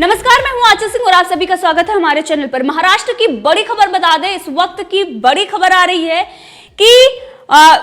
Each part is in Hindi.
नमस्कार, मैं हूं आंचल सिंह और आप सभी का स्वागत है हमारे चैनल पर। महाराष्ट्र की बड़ी खबर बता दें, इस वक्त की बड़ी खबर आ रही है कि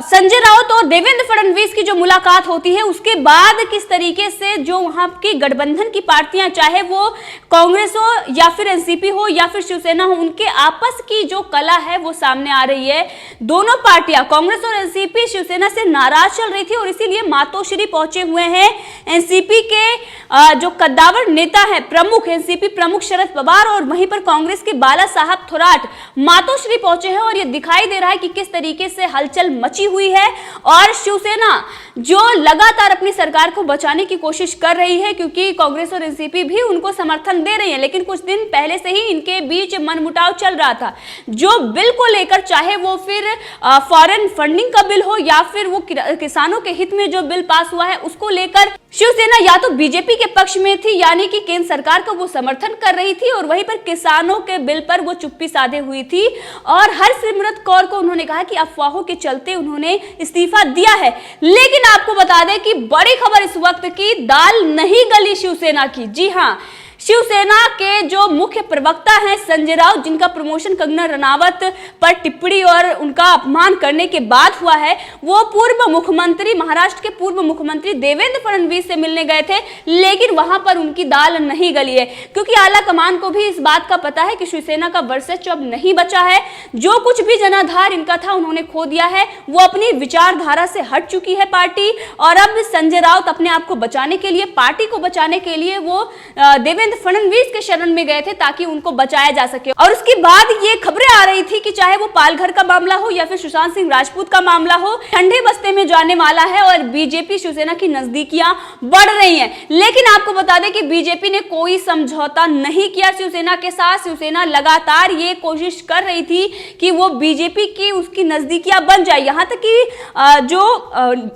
संजय राउत और देवेंद्र फडणवीस की जो मुलाकात होती है उसके बाद किस तरीके से जो वहां की गठबंधन की पार्टियां, चाहे वो कांग्रेस हो या फिर एनसीपी हो या फिर शिवसेना हो, उनके आपस की जो कला है वो सामने आ रही है। दोनों पार्टियां कांग्रेस और एनसीपी शिवसेना से नाराज चल रही थी और इसीलिए मातोश्री पहुंचे हुए हैं एनसीपी के जो कद्दावर नेता है, प्रमुख एनसीपी प्रमुख शरद पवार, और वहीं पर कांग्रेस के बाला साहब थोराट मातोश्री पहुंचे हैं। और ये दिखाई दे रहा है कि किस तरीके से हलचल मची हुई है और शिवसेना जो लगातार अपनी सरकार को बचाने की कोशिश कर रही है, क्योंकि कांग्रेस और एनसीपी भी उनको समर्थन दे रही है। लेकिन कुछ दिन पहले से ही इनके बीच मनमुटाव चल रहा था, जो बिल को लेकर, चाहे वो फिर फॉरेन फंडिंग का बिल हो या फिर वो किसानों के हित में जो बिल पास हुआ है उसको लेकर शिवसेना या तो बीजेपी के पक्ष में थी, यानी कि केंद्र सरकार का वो समर्थन कर रही थी, और वहीं पर किसानों के बिल पर वो चुप्पी साधे हुई थी। और हरसिमरत कौर को उन्होंने कहा कि अफवाहों के चलते उन्होंने इस्तीफा दिया है। लेकिन आपको बता दें कि बड़ी खबर इस वक्त की, दाल नहीं गली शिवसेना की। जी हाँ, शिवसेना के जो मुख्य प्रवक्ता हैं संजय राउत, जिनका प्रमोशन कंगना रनावत पर टिप्पणी और उनका अपमान करने के बाद हुआ है, वो पूर्व मुख्यमंत्री, महाराष्ट्र के पूर्व मुख्यमंत्री देवेंद्र फडणवीस से मिलने गए थे। लेकिन वहां पर उनकी दाल नहीं गली है, क्योंकि आला कमान को भी इस बात का पता है कि शिवसेना का वर्चस्व अब नहीं बचा है। जो कुछ भी जनाधार इनका था उन्होंने खो दिया है। वो अपनी विचारधारा से हट चुकी है पार्टी, और अब संजय राउत अपने आप को बचाने के लिए, पार्टी को बचाने के लिए वो देवेंद्र फडणवीस के शरण में गए थे ताकि उनको बचाया जा सके। और उसके बाद ये खबरें आ रही थी कि चाहे वो पालघर का मामला हो या फिर सुशांत सिंह राजपूत का मामला हो, ठंडे बस्ते में जाने वाला है और बीजेपी शिवसेना की नजदीकियां बढ़ रही हैं। लेकिन आपको बता दें कि बीजेपी ने कोई समझौता नहीं किया शिवसेना के साथ। शिवसेना लगातार ये कोशिश कर रही थी कि वो बीजेपी की उसकी नजदीकियां बन जाए। यहां तक कि जो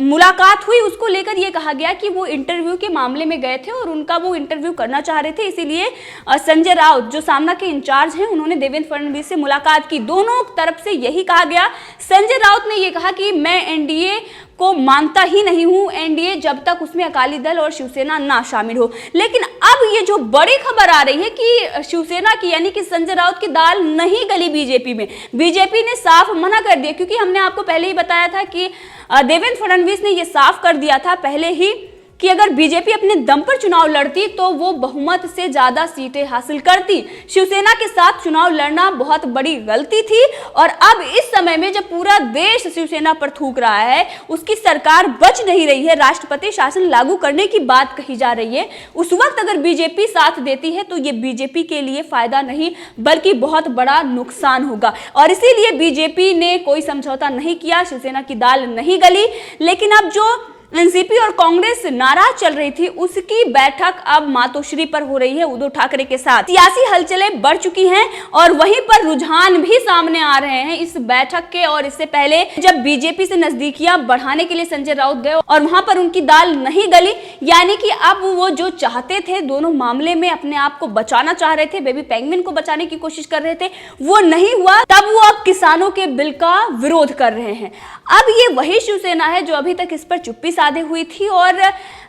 मुलाकात हुई उसको लेकर यह कहा गया कि वो इंटरव्यू के मामले में गए थे और उनका वो इंटरव्यू करना चाह रहे थे। इसीलिए संजय राउत जो सामना के इंचार्ज हैं, उन्होंने देवेंद्र फडणवीस से मुलाकात की। दोनों तरफ से यही कहा गया। संजय राउत ने यह कहा कि मैं एनडीए को मानता ही नहीं हूं, एनडीए जब तक उसमें अकाली दल और शिवसेना ना शामिल हो। लेकिन अब ये जो बड़ी खबर आ रही है कि शिवसेना की, यानी कि संजय राउत की दाल नहीं गली बीजेपी में। बीजेपी ने साफ मना कर दिया, क्योंकि हमने आपको पहले ही बताया था कि देवेंद्र फडणवीस ने यह साफ कर दिया था पहले ही कि अगर बीजेपी अपने दम पर चुनाव लड़ती तो वो बहुमत से ज्यादा सीटें हासिल करती। शिवसेना के साथ चुनाव लड़ना बहुत बड़ी गलती थी, और अब इस समय में जब पूरा देश शिवसेना पर थूक रहा है, उसकी सरकार बच नहीं रही है, राष्ट्रपति शासन लागू करने की बात कही जा रही है, उस वक्त अगर बीजेपी साथ देती है तो ये बीजेपी के लिए फायदा नहीं बल्कि बहुत बड़ा नुकसान होगा। और इसीलिए बीजेपी ने कोई समझौता नहीं किया, शिवसेना की दाल नहीं गली। लेकिन अब जो एनसीपी और कांग्रेस नाराज चल रही थी, उसकी बैठक अब मातोश्री पर हो रही है उद्धव ठाकरे के साथ। सियासी हलचलें बढ़ चुकी हैं और वहीं पर रुझान भी सामने आ रहे हैं इस बैठक के। और इससे पहले जब बीजेपी से नजदीकियां बढ़ाने के लिए संजय राउत गए और वहां पर उनकी दाल नहीं गली, यानी कि अब वो जो चाहते थे, दोनों मामले में अपने आप को बचाना चाह रहे थे, बेबी पेंगुइन को बचाने की कोशिश कर रहे थे, वो नहीं हुआ। तब वो अब किसानों के बिल का विरोध कर रहे हैं। अब ये वही शिवसेना है जो अभी तक इस पर चुप्पी साधे हुई थी और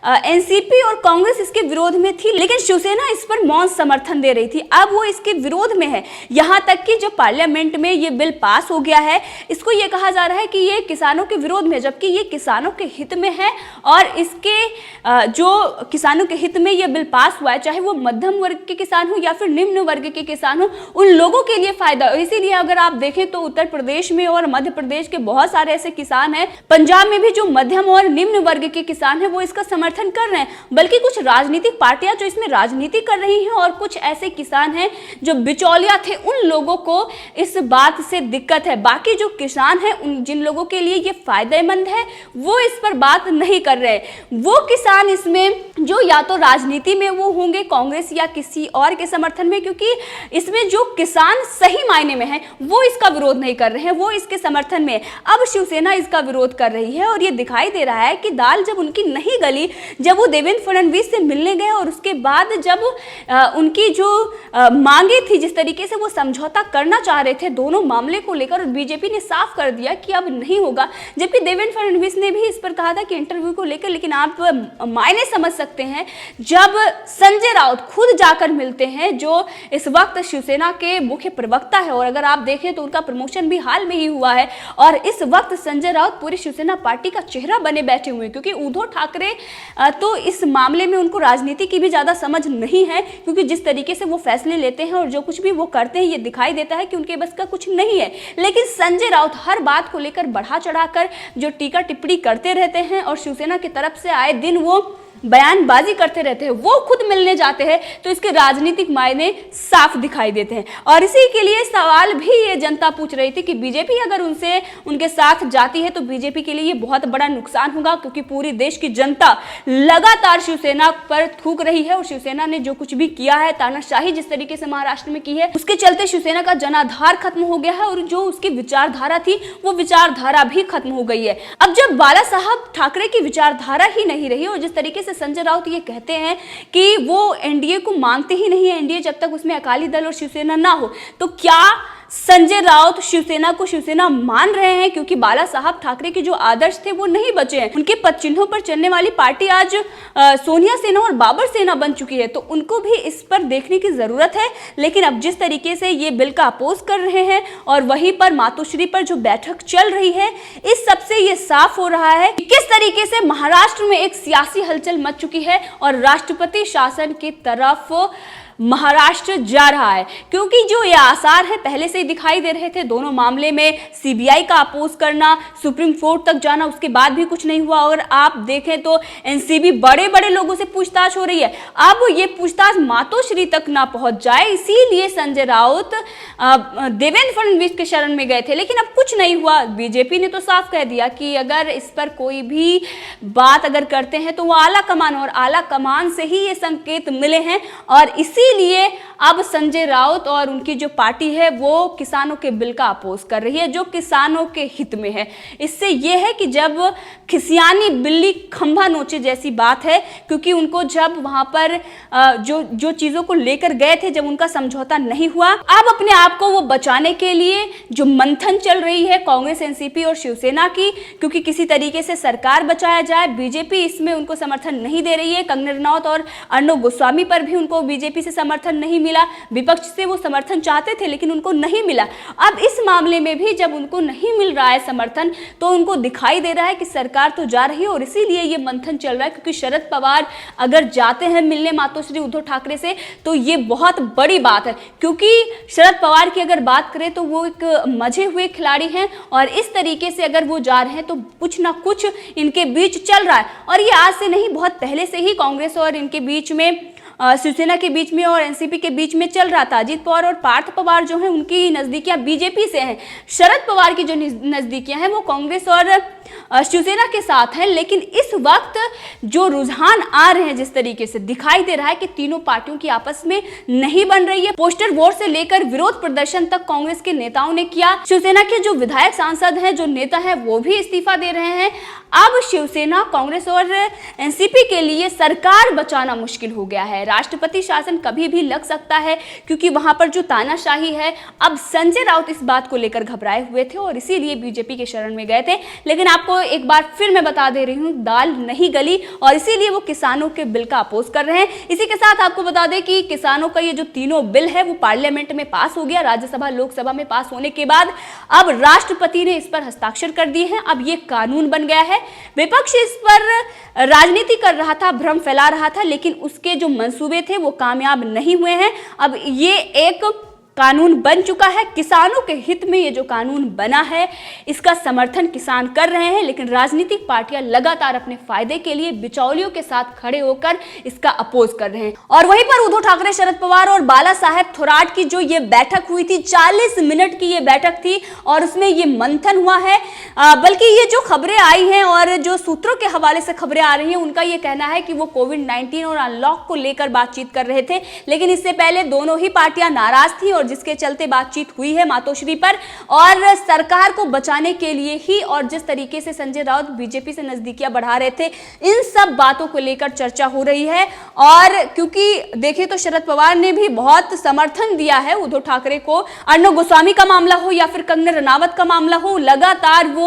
एनसीपी और कांग्रेस इसके विरोध में थी, लेकिन शिवसेना इस पर मौन समर्थन दे रही थी। अब वो इसके विरोध में है, यहां तक कि जो पार्लियामेंट में ये बिल पास हो गया है, इसको ये कहा जा रहा है कि ये किसानों के विरोध में, जबकि ये किसानों के हित में है। और इसके जो किसानों के हित में ये बिल पास हुआ है, चाहे वो मध्यम वर्ग के किसान हो या फिर निम्न वर्ग के किसान हो, उन लोगों के लिए फायदा हो। इसीलिए अगर आप देखें तो उत्तर प्रदेश में और मध्य प्रदेश के बहुत सारे ऐसे किसान हैं, पंजाब में भी जो मध्यम और निम्न वर्ग के किसान हैं वो इसका समर्थन कर रहे हैं। बल्कि कुछ राजनीतिक पार्टियां जो इसमें राजनीति कर रही हैं और कुछ ऐसे किसान हैं जो बिचौलिया थे, उन लोगों को इस बात से दिक्कत है। बाकी जो किसान हैं, उन जिन लोगों के लिए ये फायदेमंद है, वो इस पर बात नहीं कर रहे। वो किसान इसमें जो या तो राजनीति में वो होंगे कांग्रेस या किसी और के समर्थन में, क्योंकि इसमें जो किसान सही मायने में है वो इसका विरोध नहीं कर रहे हैं, वो इसके समर्थन में। अब शिवसेना इसका विरोध कर रही है और ये दिखाई दे रहा है कि दाल जब उनकी नहीं गली, जब वो देवेंद्र फडणवीस से मिलने गए और उसके बाद जब उनकी जो मांगे थी, जिस तरीके से वो समझौता करना चाह रहे थे दोनों मामले को लेकर, और बीजेपी ने साफ कर दिया कि अब नहीं होगा, जबकि देवेंद्र फडणवीस ने भी इस पर कहा था कि इंटरव्यू को लेकर। लेकिन आप मायने समझ सकते हैं जब संजय राउत खुद जाकर मिलते हैं, जो इस वक्त शिवसेना के मुख्य प्रवक्ता है, और अगर आप देखें तो उनका प्रमोशन भी हाल में ही हुआ है, और इस वक्त संजय राउत पूरी शिवसेना पार्टी का चेहरा बने बैठे हुए हैं, क्योंकि उद्धव ठाकरे तो इस मामले में उनको राजनीति की भी ज्यादा समझ नहीं है, क्योंकि जिस तरीके से वो फैसले लेते हैं और जो कुछ भी वो करते हैं, ये दिखाई देता है कि उनके बस का कुछ नहीं है। लेकिन संजय राउत हर बात को लेकर बढ़ा चढ़ाकर जो टीका टिप्पणी करते रहते हैं और शिवसेना की तरफ से आए दिन वो बयानबाजी करते रहते हैं, वो खुद मिलने जाते हैं, तो इसके राजनीतिक मायने साफ दिखाई देते हैं। और इसी के लिए सवाल भी ये जनता पूछ रही थी कि बीजेपी अगर उनके साथ जाती है तो बीजेपी के लिए ये बहुत बड़ा नुकसान होगा, क्योंकि पूरी देश की जनता लगातार शिवसेना पर थूक रही है, और शिवसेना ने जो कुछ भी किया है, तानाशाही जिस तरीके से महाराष्ट्र में की है, उसके चलते शिवसेना का जनाधार खत्म हो गया है, और जो उसकी विचारधारा थी वो विचारधारा भी खत्म हो गई है। अब जब बाला साहब ठाकरे की विचारधारा ही नहीं रही, और जिस तरीके से संजय राउत ये कहते हैं कि वो एनडीए को मानते ही नहीं है, एनडीए जब तक उसमें अकाली दल और शिवसेना ना हो, तो क्या संजय राउत शिवसेना को शिवसेना मान रहे हैं? क्योंकि बाला साहब ठाकरे के जो आदर्श थे वो नहीं बचे हैं। उनके पद चिन्हों पर चलने वाली पार्टी आज सोनिया सेना और बाबर सेना बन चुकी है, तो उनको भी इस पर देखने की जरूरत है। लेकिन अब जिस तरीके से ये बिल का अपोज कर रहे हैं और वहीं पर मातोश्री पर जो बैठक चल रही है, इस सबसे ये साफ हो रहा है कि किस तरीके से महाराष्ट्र में एक सियासी हलचल मच चुकी है और राष्ट्रपति शासन की तरफ महाराष्ट्र जा रहा है। क्योंकि जो ये आसार है पहले से ही दिखाई दे रहे थे, दोनों मामले में सीबीआई का अपोज करना, सुप्रीम कोर्ट तक जाना, उसके बाद भी कुछ नहीं हुआ। और आप देखें तो एनसीबी बड़े बड़े लोगों से पूछताछ हो रही है, अब ये पूछताछ मातोश्री तक ना पहुंच जाए, इसीलिए संजय राउत देवेंद्र फडणवीस के शरण में गए थे। लेकिन अब कुछ नहीं हुआ। बीजेपी ने तो साफ कह दिया कि अगर इस पर कोई भी बात अगर करते हैं तो वो आला कमान, और आला कमान से ही ये संकेत मिले हैं, और इसीलिए अब संजय राउत और उनकी जो पार्टी है वो किसानों के बिल का अपोज कर रही है, जो किसानों के हित में है। इससे ये है कि जब खिसियानी बिल्ली खंभा नोचे जैसी बात है, क्योंकि उनको जब वहां पर जो चीजों को लेकर गए थे, जब उनका समझौता नहीं हुआ, अब अपने आप को वो बचाने के लिए जो मंथन चल रही है कांग्रेस, एनसीपी और शिवसेना की, क्योंकि किसी तरीके से सरकार बचाया जाए, बीजेपी इसमें उनको समर्थन नहीं दे रही है। कंगना रनौत और अर्णब गोस्वामी पर भी उनको बीजेपी से समर्थन नहीं मिला, विपक्ष से वो समर्थन चाहते थे लेकिन उनको नहीं मिला। अब इस मामले में भी जब उनको नहीं मिल रहा है समर्थन, तो उनको दिखाई दे रहा है कि सरकार तो जा रही है, और इसीलिए ये मंथन चल रहा है। क्योंकि शरद पवार अगर जाते हैं मिलने मातोश्री उद्धव ठाकरे से, तो ये बहुत बड़ी बात है, क्योंकि शरद पवार की अगर बात करें तो वो एक मजे हुए खिलाड़ी हैं, और इस तरीके से अगर वो जा रहे हैं तो कुछ ना कुछ इनके बीच चल रहा है। और ये आज से नहीं, बहुत पहले से ही कांग्रेस और इनके बीच में, शिवसेना के बीच में और एनसीपी के बीच में चल रहा था। अजीत पवार और पार्थ पवार जो हैं उनकी नजदीकियां बीजेपी से हैं, शरद पवार की जो नजदीकियां हैं वो कांग्रेस और शिवसेना के साथ हैं। लेकिन इस वक्त जो रुझान आ रहे हैं, जिस तरीके से दिखाई दे रहा है कि तीनों पार्टियों की आपस में नहीं बन रही है। पोस्टर वोट से लेकर विरोध प्रदर्शन तक कांग्रेस के नेताओं ने किया। शिवसेना के जो विधायक, सांसद हैं, जो नेता हैं, वो भी इस्तीफा दे रहे हैं। अब शिवसेना, कांग्रेस और एनसीपी के लिए सरकार बचाना मुश्किल हो गया है। राष्ट्रपति शासन कभी भी लग सकता है, क्योंकि वहां पर जो तानाशाही है। अब संजय राउत इस बात को लेकर घबराए हुए थे और इसीलिए बीजेपी के शरण में गए थे। लेकिन आपको एक बार फिर मैं बता दे रही हूं, दाल नहीं गली, और इसीलिए वो किसानों के बिल का अपोज कर रहे हैं। इसी के साथ आपको बता दें कि किसानों का ये जो तीनों बिल है वो पार्लियामेंट में पास हो गया। राज्यसभा, लोकसभा में पास होने के बाद अब राष्ट्रपति ने इस पर हस्ताक्षर कर दिए हैं। अब ये कानून बन गया है। विपक्ष इस पर राजनीति कर रहा था, भ्रम फैला रहा था, लेकिन उसके जो मंसूबे थे वो कामयाब नहीं हुए हैं। अब ये एक कानून बन चुका है। किसानों के हित में ये जो कानून बना है, इसका समर्थन किसान कर रहे हैं, लेकिन राजनीतिक पार्टियां लगातार अपने फायदे के लिए बिचौलियों के साथ खड़े होकर इसका अपोज कर रहे हैं। और वहीं पर उद्धव ठाकरे, शरद पवार और बाला साहेब थोराट की जो ये बैठक हुई थी, 40 मिनट की ये बैठक थी और उसमें ये मंथन हुआ है। बल्कि ये जो खबरें आई हैं और जो सूत्रों के हवाले से खबरें आ रही हैं, उनका ये कहना है कि वो कोविड-19 और अनलॉक को लेकर बातचीत कर रहे थे, लेकिन इससे पहले दोनों ही पार्टियां नाराज थी और जिसके चलते बातचीत हुई है मातोश्री पर, और सरकार को बचाने के लिए ही, और जिस तरीके से संजय राउत बीजेपी से नजदीकियां बढ़ा रहे थे, इन सब बातों को लेकर चर्चा हो रही है। और क्योंकि देखिए तो शरद पवार ने भी बहुत समर्थन दिया है उद्धव ठाकरे को, अर्णब गोस्वामी का मामला हो या फिर कंगना रनावत का मामला हो, लगातार वो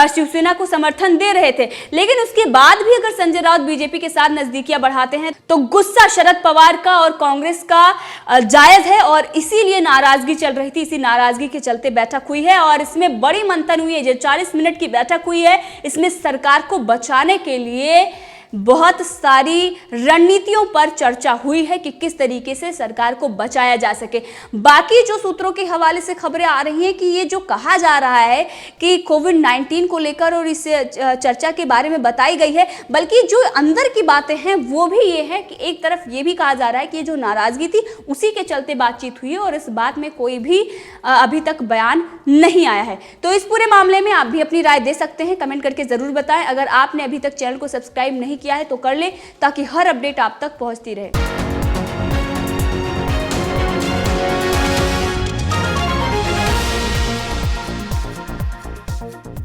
शिवसेना को समर्थन दे रहे थे, लेकिन उसके बाद भी अगर संजय राउत बीजेपी के साथ नजदीकियां बढ़ाते हैं तो गुस्सा शरद पवार का और कांग्रेस का जायज है, और इसीलिए नाराजगी चल रही थी। इसी नाराजगी के चलते बैठक हुई है और इसमें बड़ी मंथन हुई है। जो 40 मिनट की बैठक हुई है, इसमें सरकार को बचाने के लिए बहुत सारी रणनीतियों पर चर्चा हुई है कि किस तरीके से सरकार को बचाया जा सके। बाकी जो सूत्रों के हवाले से खबरें आ रही हैं कि ये जो कहा जा रहा है कि कोविड-19 को लेकर और इस चर्चा के बारे में बताई गई है, बल्कि जो अंदर की बातें हैं वो भी ये है कि एक तरफ ये भी कहा जा रहा है कि ये जो नाराजगी थी उसी के चलते बातचीत हुई है और इस बात में कोई भी अभी तक बयान नहीं आया है। तो इस पूरे मामले में आप भी अपनी राय दे सकते हैं, कमेंट करके जरूर बताएं। अगर आपने अभी तक चैनल को सब्सक्राइब नहीं किया है तो कर ले, ताकि हर अपडेट आप तक पहुंचती रहे।